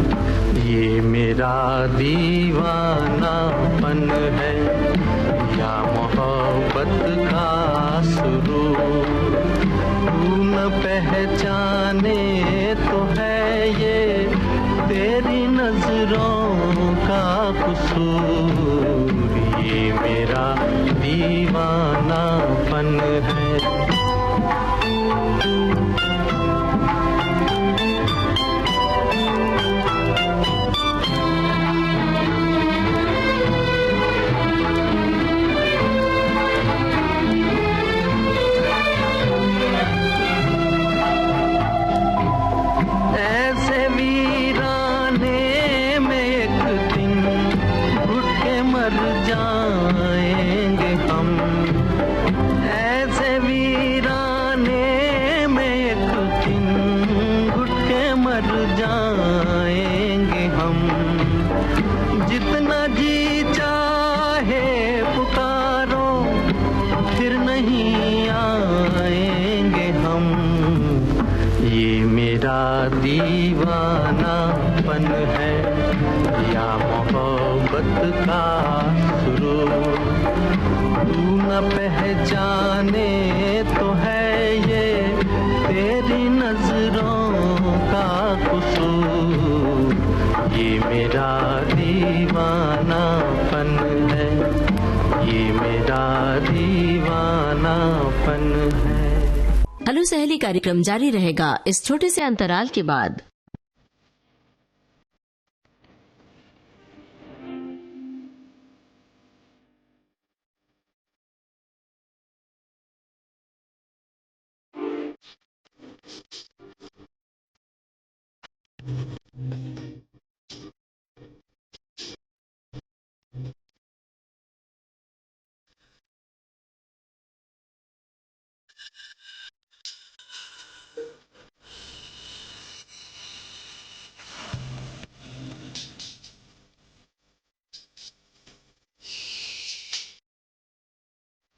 [SPEAKER 6] ये मेरा दीवानापन है या मोहब्बत का शुरू। तू न पहचाने तो है ये तेरी नजरों का कसूर, ये मेरा दीवानापन है। ऐसे वीराने में एक दिन घुट के मर जाएंगे हम, ऐसे वीराने में एक दिन घुट के मर जाएंगे हम। जितना जी चाहे पुकारो फिर नहीं आएंगे हम, ये मेरा दीवानापन है या मोहब्बत का सुरूर, तू न पहचाने तो है ये तेरी नजरों का कसूर, ये मेरा दीवानापन है, ये मेरा दीवानापन है।
[SPEAKER 3] हेलो सहेली कार्यक्रम जारी रहेगा इस छोटे से अंतराल के बाद।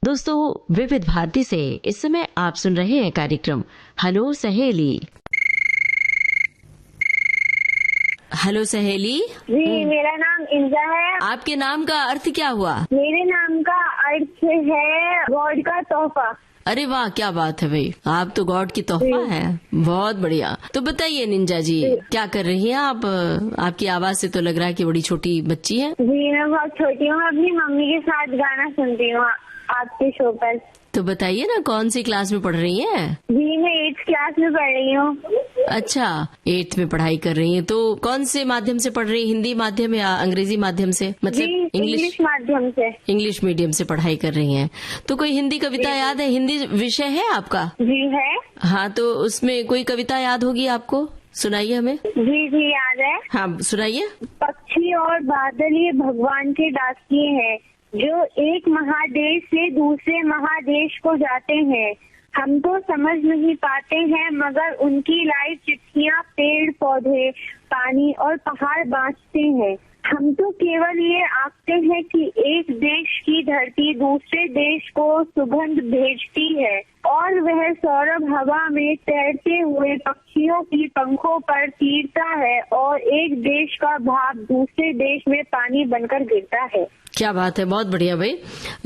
[SPEAKER 3] दोस्तों, विविध भारती से इस समय आप सुन रहे हैं कार्यक्रम हेलो सहेली। हेलो सहेली
[SPEAKER 5] जी, मेरा नाम इंजा है।
[SPEAKER 3] आपके नाम का अर्थ क्या हुआ?
[SPEAKER 5] मेरे नाम का अर्थ है गॉड का तोहफा।
[SPEAKER 3] अरे वाह, क्या बात है भाई, आप तो गॉड की तोहफा है। बहुत बढ़िया। तो बताइए निंजा जी, क्या कर रही हैं आप? आपकी आवाज से तो लग रहा है कि बड़ी छोटी बच्ची है।
[SPEAKER 5] जी, मैं बहुत छोटी हूँ, अपनी मम्मी के साथ गाना सुनती हूँ आपके शो पर।
[SPEAKER 3] तो बताइए ना, कौन सी क्लास में पढ़ रही हैं?
[SPEAKER 5] जी, मैं 8th क्लास में पढ़ रही हूँ।
[SPEAKER 3] अच्छा, 8th में पढ़ाई कर रही हैं। तो कौन से माध्यम से पढ़ रही हैं? हिंदी माध्यम या अंग्रेजी माध्यम से? मतलब
[SPEAKER 5] इंग्लिश माध्यम से।
[SPEAKER 3] इंग्लिश मीडियम से पढ़ाई कर रही हैं। तो कोई हिंदी कविता याद है? हिंदी विषय है आपका?
[SPEAKER 5] जी है।
[SPEAKER 3] हाँ, तो उसमें कोई कविता याद होगी आपको, सुनाइए हमें।
[SPEAKER 5] जी याद है।
[SPEAKER 3] हाँ सुनाइए।
[SPEAKER 5] पक्षी और बादल ये भगवान के डाकिए हैं, जो एक महादेश से दूसरे महादेश को जाते हैं। हम तो समझ नहीं पाते हैं, मगर उनकी लाई चिट्ठियाँ पेड़ पौधे पानी और पहाड़ बांटते हैं। हम तो केवल ये आखते हैं कि एक देश की धरती दूसरे देश को सुगंध भेजती है, और वह सौरभ हवा में तैरते हुए पक्षियों की पंखों पर तीरता है, और एक देश का भाप दूसरे देश में पानी बनकर गिरता है।
[SPEAKER 3] क्या बात है, बहुत बढ़िया भाई।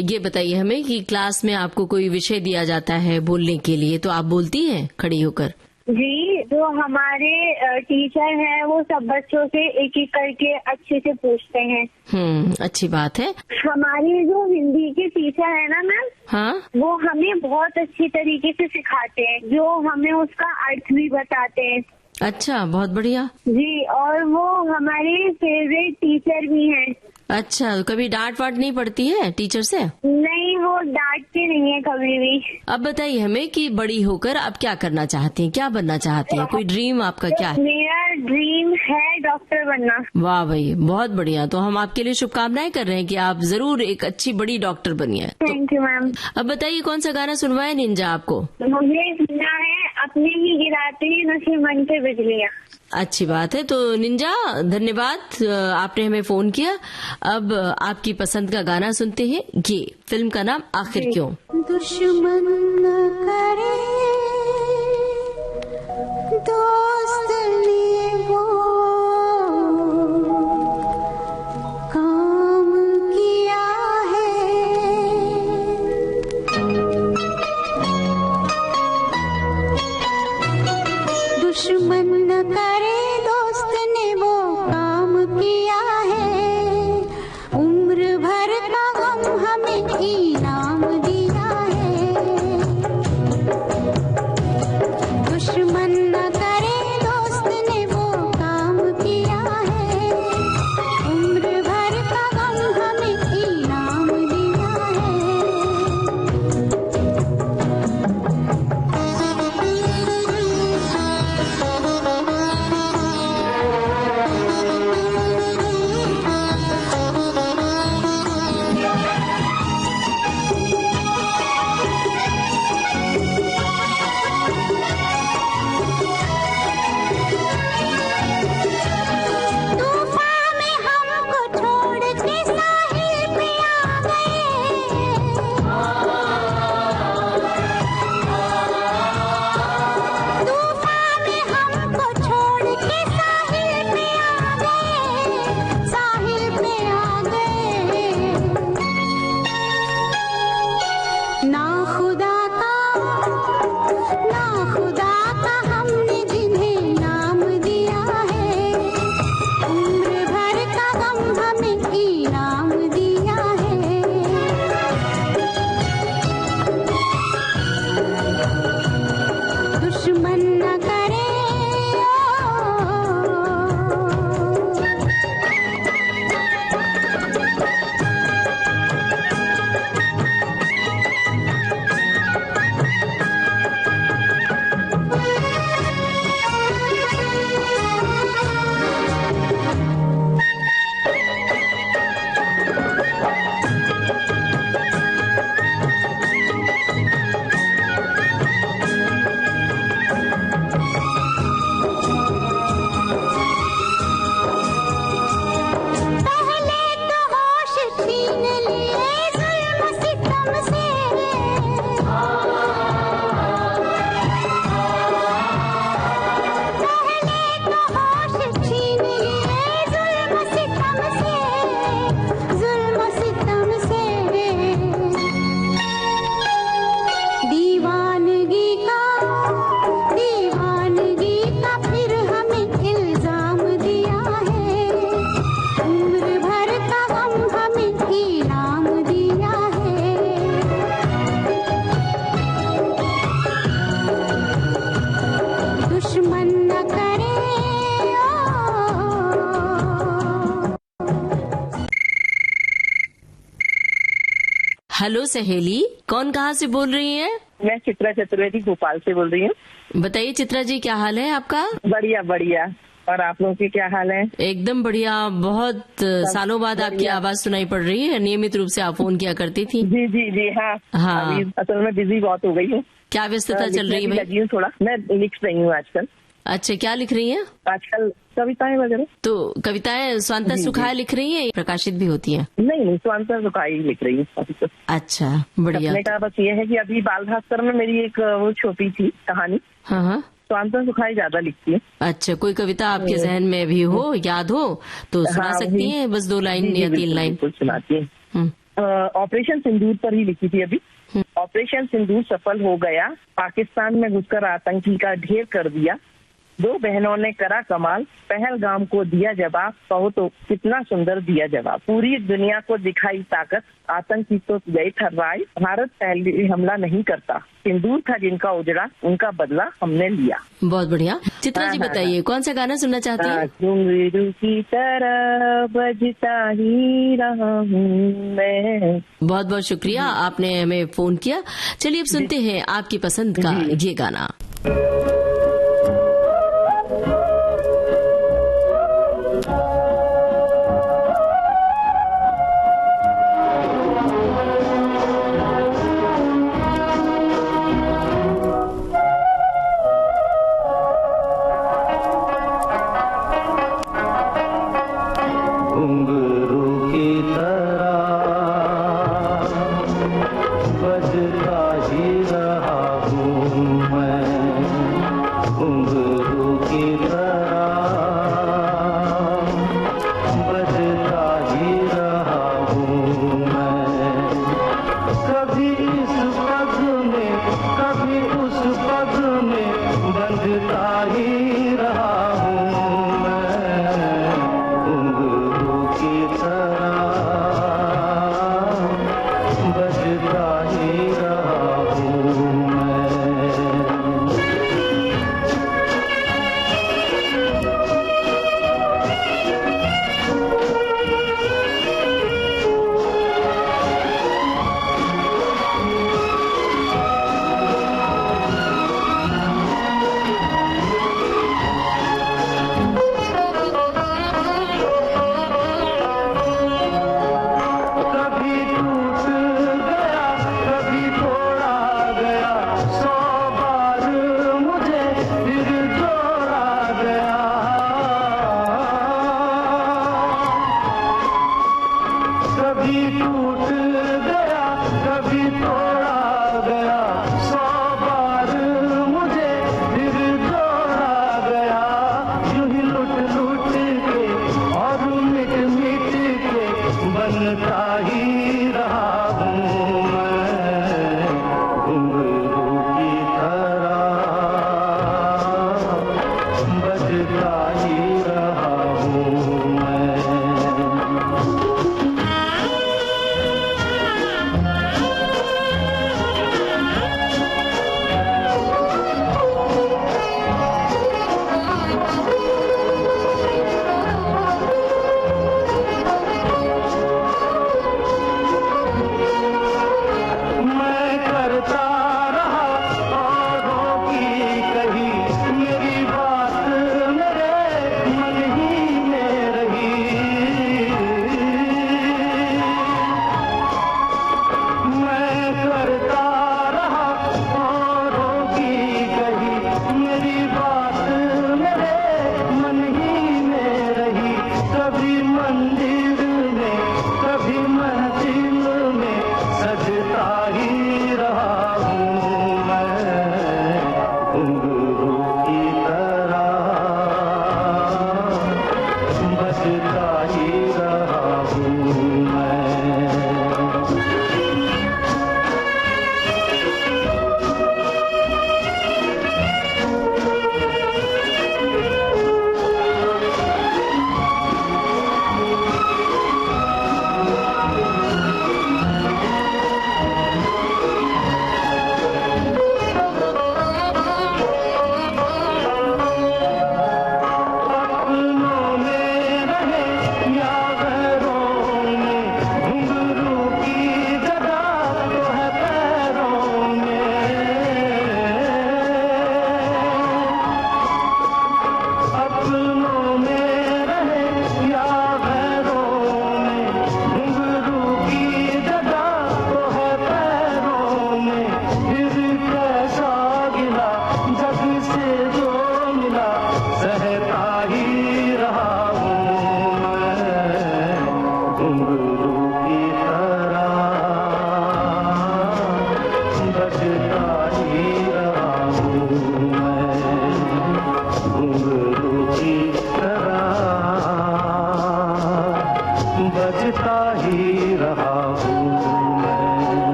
[SPEAKER 3] ये बताइए हमें कि क्लास में आपको कोई विषय दिया जाता है बोलने के लिए, तो आप बोलती हैं खड़ी होकर?
[SPEAKER 5] जी, जो हमारे टीचर हैं वो सब बच्चों से एक एक करके अच्छे से पूछते हैं।
[SPEAKER 3] अच्छी बात है।
[SPEAKER 5] हमारी जो हिंदी के टीचर है ना मैम,
[SPEAKER 3] हाँ,
[SPEAKER 5] वो हमें बहुत अच्छी तरीके से सिखाते हैं, जो हमें उसका अर्थ भी बताते हैं।
[SPEAKER 3] अच्छा, बहुत बढ़िया
[SPEAKER 5] जी, और वो हमारे फेवरेट टीचर भी हैं।
[SPEAKER 3] अच्छा, कभी डांट वाट नहीं पड़ती है टीचर से?
[SPEAKER 5] नहीं, वो डांटते नहीं है कभी भी।
[SPEAKER 3] अब बताइए हमें कि बड़ी होकर आप क्या करना चाहती हैं, क्या बनना चाहती हैं? कोई ड्रीम आपका क्या है?
[SPEAKER 5] मेरा ड्रीम है डॉक्टर बनना।
[SPEAKER 3] वाह भाई, बहुत बढ़िया। तो हम आपके लिए शुभकामनाएं कर रहे हैं कि आप जरूर एक अच्छी बड़ी डॉक्टर बनिए।
[SPEAKER 5] Thank you ma'am.
[SPEAKER 3] अब बताइए कौन सा गाना सुनवाए निंजा आपको?
[SPEAKER 5] मुझे सुनना है अपने ही गिराते हैं नशे मन पे बिजलियाँ।
[SPEAKER 3] अच्छी बात है। तो निंजा, धन्यवाद, आपने हमें फोन किया। अब आपकी पसंद का गाना सुनते हैं। ये फिल्म का नाम आखिर क्यों।
[SPEAKER 8] दुश्मन न करे दोस्त ने वो काम किया है, दुश्मन न करे दोस्त ने वो काम किया है, उम्र भर का गम हमें इनाम दिया है, दुश्मन न करे दोस्त
[SPEAKER 3] हेलो सहेली, कौन कहाँ से बोल रही हैं?
[SPEAKER 9] मैं चित्रा चतुर्वेदी भोपाल से बोल रही हूँ।
[SPEAKER 3] बताइए चित्रा जी, क्या हाल है आपका?
[SPEAKER 9] बढ़िया बढ़िया। और आप लोगों के क्या हाल है?
[SPEAKER 3] एकदम बढ़िया। बहुत सालों बाद आपकी आवाज सुनाई पड़ रही है। नियमित रूप से आप फोन किया करती थी।
[SPEAKER 9] जी जी जी। हाँ
[SPEAKER 3] हाँ।
[SPEAKER 9] अभी असल में बिजी बहुत हो गई हूँ।
[SPEAKER 3] क्या व्यस्तता चल रही है भाई?
[SPEAKER 9] लगी हूँ थोड़ा। मैं लिख रही हूँ आजकल।
[SPEAKER 3] अच्छा, क्या लिख रही हैं?
[SPEAKER 9] आजकल कविताएं वगैरह।
[SPEAKER 3] तो कविताएं स्वांतः सुखाए लिख रही हैं, प्रकाशित भी होती हैं?
[SPEAKER 9] नहीं, स्वांतः सुखाए लिख रही हूँ।
[SPEAKER 3] अच्छा, बढ़िया।
[SPEAKER 9] का बस ये है कि अभी बाल भास्कर में मेरी एक वो छोटी सी कहानी।
[SPEAKER 3] हाँ हाँ।
[SPEAKER 9] स्वांतः सुखाए ज्यादा लिखती है।
[SPEAKER 3] अच्छा, कोई कविता आपके जहन में भी हो, याद हो तो सुना सकती हैं? बस 2 लाइन या 3 लाइन
[SPEAKER 9] सुनाती है। ऑपरेशन सिंदूर पर ही लिखी थी अभी। ऑपरेशन सिंदूर सफल हो गया, पाकिस्तान में घुसकर आतंकी का ढेर कर दिया। 2 बहनों ने करा कमाल, पहलगाम को दिया जवाब। कहो तो कितना सुंदर दिया जवाब। पूरी दुनिया को दिखाई ताकत, आतंकी तो गए ठर्राए। भारत पहले हमला नहीं करता, सिंदूर था जिनका उजड़ा, उनका बदला हमने लिया।
[SPEAKER 3] बहुत बढ़िया। चित्रा जी बताइए, कौन सा गाना सुनना चाहती हैं?
[SPEAKER 9] घुंघरू की तरह बजता ही रहा हूँ मैं।
[SPEAKER 3] बहुत बहुत शुक्रिया, आपने हमें फोन किया। चलिए अब सुनते हैं आपकी पसंद का ये गाना।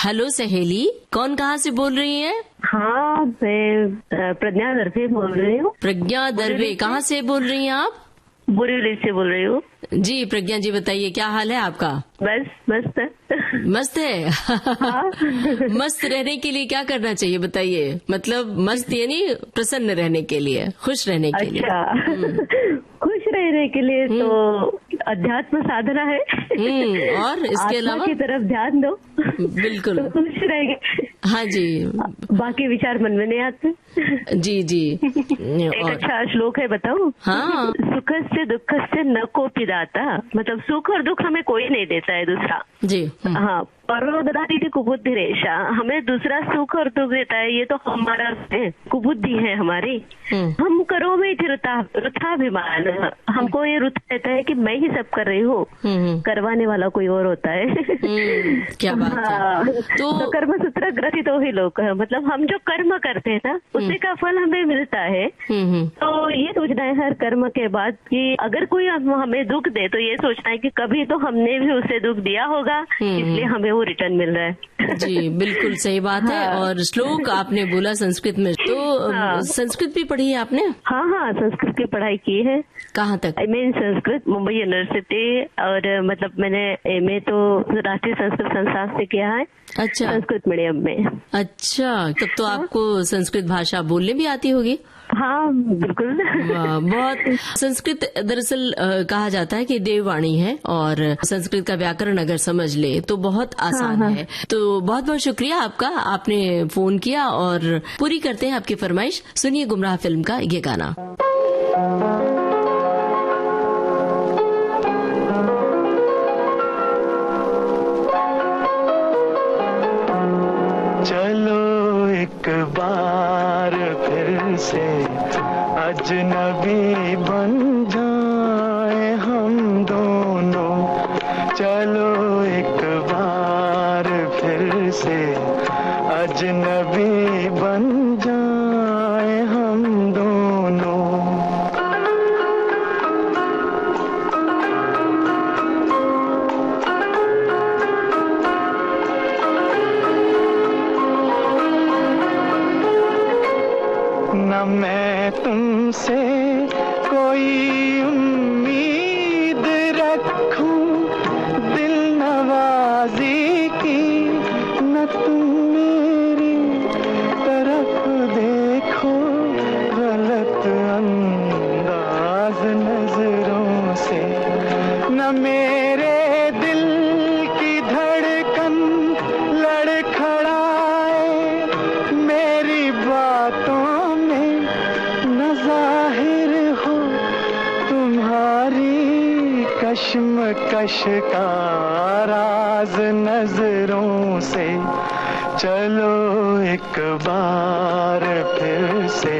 [SPEAKER 3] हेलो सहेली, कौन कहाँ से बोल रही है?
[SPEAKER 10] हाँ, मैं प्रज्ञा दर्वे बोल रही हूँ।
[SPEAKER 3] प्रज्ञा दर्वे, कहाँ से बोल रही हैं आप?
[SPEAKER 10] बोरीवली से बोल रही हूँ।
[SPEAKER 3] जी प्रज्ञा जी, बताइए क्या हाल है आपका?
[SPEAKER 10] बस मस्त है।
[SPEAKER 3] मस्त है। हाँ। मस्त रहने के लिए क्या करना चाहिए बताइए? मतलब मस्त यानी प्रसन्न रहने के लिए, खुश रहने के लिए।
[SPEAKER 10] अच्छा। खुश रहने के लिए तो अध्यात्म साधना है।
[SPEAKER 3] और इसके अलावा
[SPEAKER 10] की तरफ ध्यान दो।
[SPEAKER 3] बिल्कुल।
[SPEAKER 10] तो खुश रहेंगे।
[SPEAKER 3] हाँ जी।
[SPEAKER 10] बाकी विचार मन में नहीं आते।
[SPEAKER 3] जी जी।
[SPEAKER 10] एक अच्छा श्लोक है, बताऊं?
[SPEAKER 3] हाँ।
[SPEAKER 10] सुख से दुख से न कोपि दाता, मतलब सुख और दुख हमें कोई नहीं देता है दूसरा।
[SPEAKER 3] जी।
[SPEAKER 10] हाँ, परो ददाति कुबुद्धि रेशा, हमें दूसरा सुख और दुख देता है, ये तो हमारा कुबुद्धि है हमारी। हम करो में रुथाभिमान, हमको ये रुथ रहता है कि मैं ही सब कर रही हूँ, करवाने वाला कोई और होता है।
[SPEAKER 3] क्या बात है।
[SPEAKER 10] तो कर्म सूत्र ग्रसित ही लोग, मतलब हम जो कर्म करते हैं ना, उसी का फल हमें मिलता है। तो ये सोचना है हर कर्म के बाद कि अगर कोई हमें दुख दे तो ये सोचना है कि कभी तो हमने भी उसे दुख दिया होगा, इसलिए हमें वो रिटर्न मिल रहा है।
[SPEAKER 3] जी बिल्कुल सही बात है। और श्लोक आपने बोला संस्कृत में, तो संस्कृत भी पढ़ी है आपने?
[SPEAKER 10] हाँ, संस्कृत की पढ़ाई की है।
[SPEAKER 3] कहाँ तक?
[SPEAKER 10] मैं संस्कृत मुंबई यूनिवर्सिटी, और मतलब मैंने एमए तो राष्ट्रीय संस्कृत संस्थान से किया है।
[SPEAKER 3] अच्छा।
[SPEAKER 10] संस्कृत मीडियम में।
[SPEAKER 3] अच्छा, तब तो आपको संस्कृत भाषा बोलने भी आती होगी?
[SPEAKER 10] हाँ बिल्कुल।
[SPEAKER 3] बहुत। संस्कृत दरअसल कहा जाता है कि देववाणी है, और संस्कृत का व्याकरण अगर समझ ले तो बहुत आसान है। तो बहुत बहुत शुक्रिया आपका, आपने फोन किया। और पूरी करते हैं आपकी फरमाइश, सुनिए गुमराह फिल्म का ये गाना।
[SPEAKER 6] चलो एक बार फिर से अजनबी बन जाए हम दोनों, चलो एक बार फिर से अजनबी बन जाए हम दोनों। न मैं तुमसे कोई उम्मीद रखूं दिल नवाजी की, न तुम मेरी तरफ देखो गलत अंदाज नजरों से, न मेरे दिल की धड़कन लड़खड़ाए मेरी बातों जाहिर हो तुम्हारी कश्मकश का राज नजरों से। चलो एक बार फिर से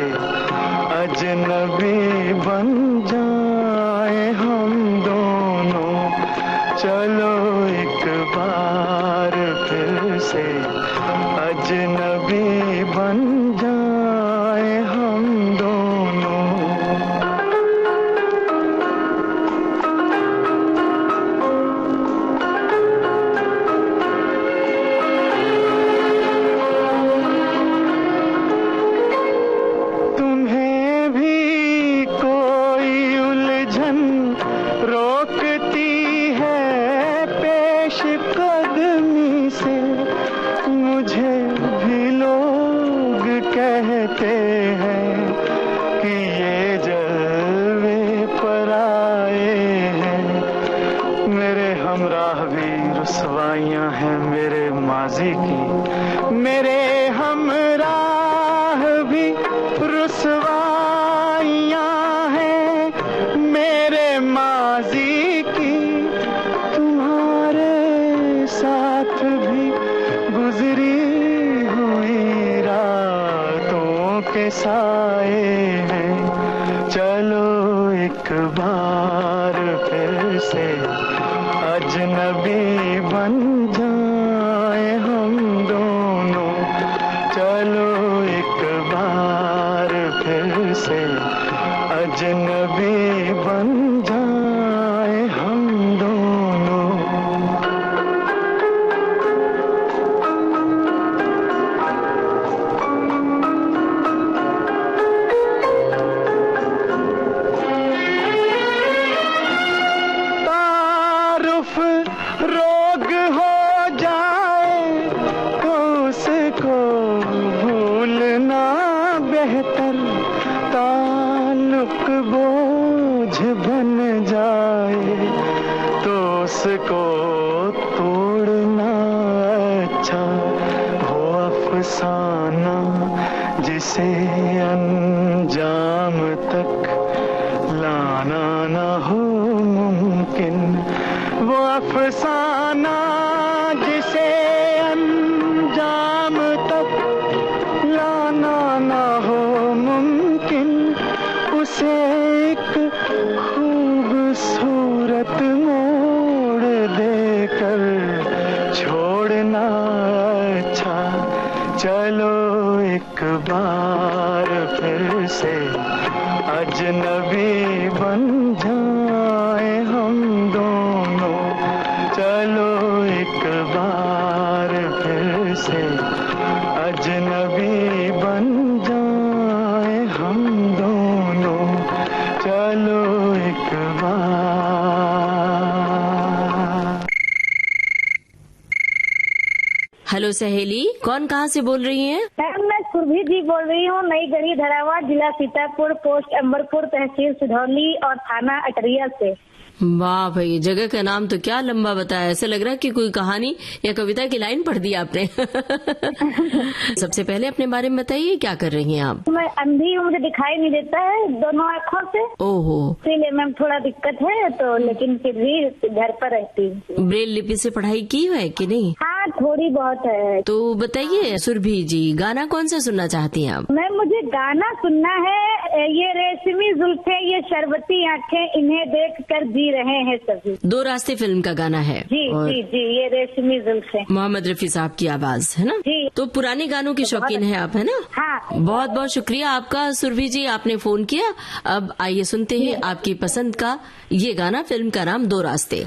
[SPEAKER 6] अजनबी बन जाए हम दोनों, चलो एक बार फिर से अजनबी बन जाए हम दोनों। तुम्हें भी कोई उलझन रोकती है पेश कदमी से, मुझे भी लोग कहते हैं कि ये जलवे पर आए हैं। मेरे हमराह भी रुसवाइयां हैं मेरे माजी की, मेरे हमराह भी रुसवाइयां हैं मेरे माजी की। तुम्हारे साथ भी गुजरी हुई रातों के साए हैं, चलो एक बार फिर से अजनबी बन जाए हम दोनों, चलो एक बार फिर से अजनबी बन जाए हम दोनों। सांस को तोड़ना अच्छा, वो अफसाना जिसे अंजाम तक लाना न हो मुमकिन, वो अफसाना जिसे अंजाम तक लाना न हो मुमकिन, उसे एक खूबसूरत मोड़ देकर छोड़ना अच्छा। चलो एक बार फिर से अजनबी बन जाए हम दोनों, चलो एक बार फिर से अजनबी बन जाए हम दोनों, चलो एक बार।
[SPEAKER 3] हेलो सहेली, कौन कहाँ से बोल रही हैं?
[SPEAKER 11] मैम मैं सुरभि जी बोल रही हूँ, नई गढ़ी धरावा, जिला सीतापुर, पोस्ट अंबरपुर, तहसील सिधौली और थाना अटरिया से।
[SPEAKER 3] वाह भाई, जगह का नाम तो क्या लंबा बताया, ऐसा लग रहा है कि कोई कहानी या कविता की लाइन पढ़ दी आपने। सबसे पहले अपने बारे में बताइए, क्या कर रही हैं आप?
[SPEAKER 11] मैं अंधी हूँ, मुझे दिखाई नहीं देता है दोनों आँखों से।
[SPEAKER 3] ओहो,
[SPEAKER 11] इसीलिए मैम थोड़ा दिक्कत है, तो लेकिन फिर भी घर पर रहती हूँ।
[SPEAKER 3] ब्रेल लिपि से पढ़ाई की है कि नहीं?
[SPEAKER 11] हाँ थोड़ी बहुत है।
[SPEAKER 3] तो बताइए सुरभि जी, गाना कौन सा सुनना चाहती हैं आप?
[SPEAKER 11] मैम मुझे गाना सुनना है, ये रेशमी जुल्फे, ये शरबती आँखें, इन्हें देख कर जी रहे हैं सभी।
[SPEAKER 3] दो रास्ते फिल्म का गाना है।
[SPEAKER 11] जी जी जी, ये रेशमी जुल्फे,
[SPEAKER 3] मोहम्मद रफी साहब की आवाज है ना
[SPEAKER 11] जी।
[SPEAKER 3] तो पुराने गानों की शौकीन है आप, है ना?
[SPEAKER 11] हाँ।
[SPEAKER 3] बहुत बहुत शुक्रिया आपका सुरभि जी, आपने फोन किया। अब आइए सुनते हैं आपकी पसंद का ये गाना, फिल्म का नाम दो रास्ते।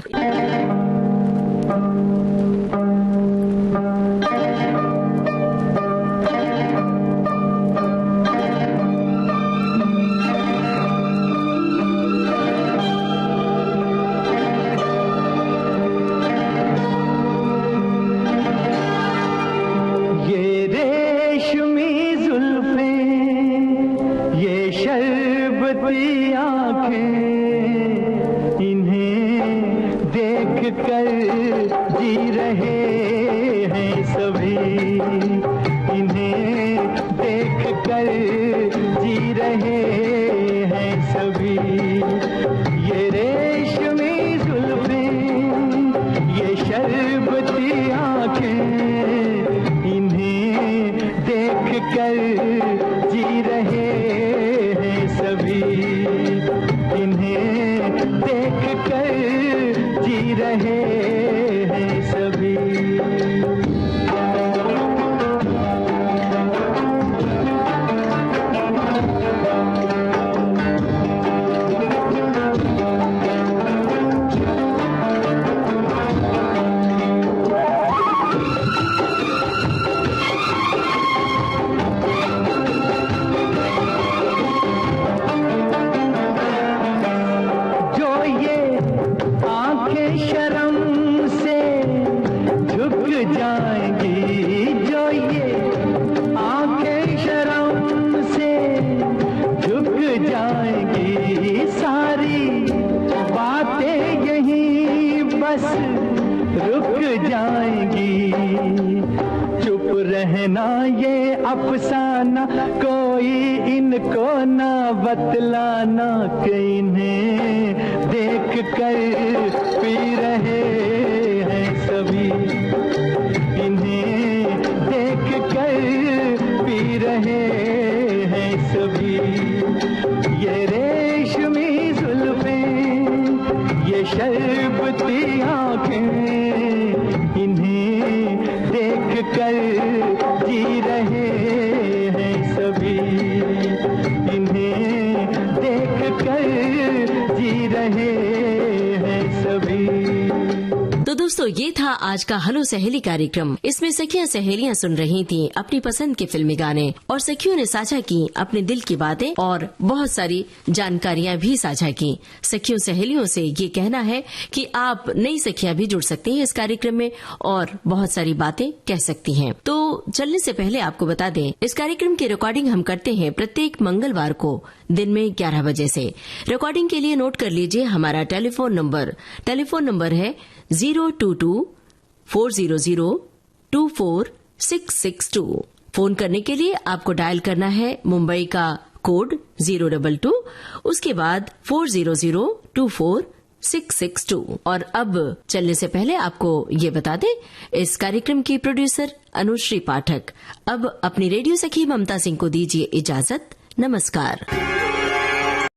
[SPEAKER 6] अफसाना कोई इनको ना बतलाना, कि इन्हें देख कर पी रहे हैं सभी, इन्हें देख कर पी रहे हैं सभी। ये रेशमी जुल्फें, ये शरबती आँखें, इन्हें देख कर जी रहे हैं सभी, इन्हें देख कर जी रहे हैं सभी।
[SPEAKER 3] तो दोस्तों, ये था आज का हेलो सहेली कार्यक्रम। इसमें सखियां सहेलियां सुन रही थीं अपनी पसंद के फिल्मी गाने और सखियों ने साझा की अपने दिल की बातें और बहुत सारी जानकारियां भी साझा की। सखियों सहेलियों से ये कहना है कि आप नई सखियां भी जुड़ सकती हैं इस कार्यक्रम में और बहुत सारी बातें कह सकती हैं। तो चलने से पहले आपको बता दें, इस कार्यक्रम की रिकॉर्डिंग हम करते हैं प्रत्येक मंगलवार को दिन में 11 बजे से। रिकॉर्डिंग के लिए नोट कर लीजिए हमारा टेलीफोन नंबर है 022-400-24662। फोन करने के लिए आपको डायल करना है मुंबई का कोड 022, उसके बाद 400-24662। और अब चलने से पहले आपको ये बता दें, इस कार्यक्रम की प्रोड्यूसर अनुश्री पाठक अब अपनी रेडियो सखी ममता सिंह को दीजिए इजाजत। नमस्कार।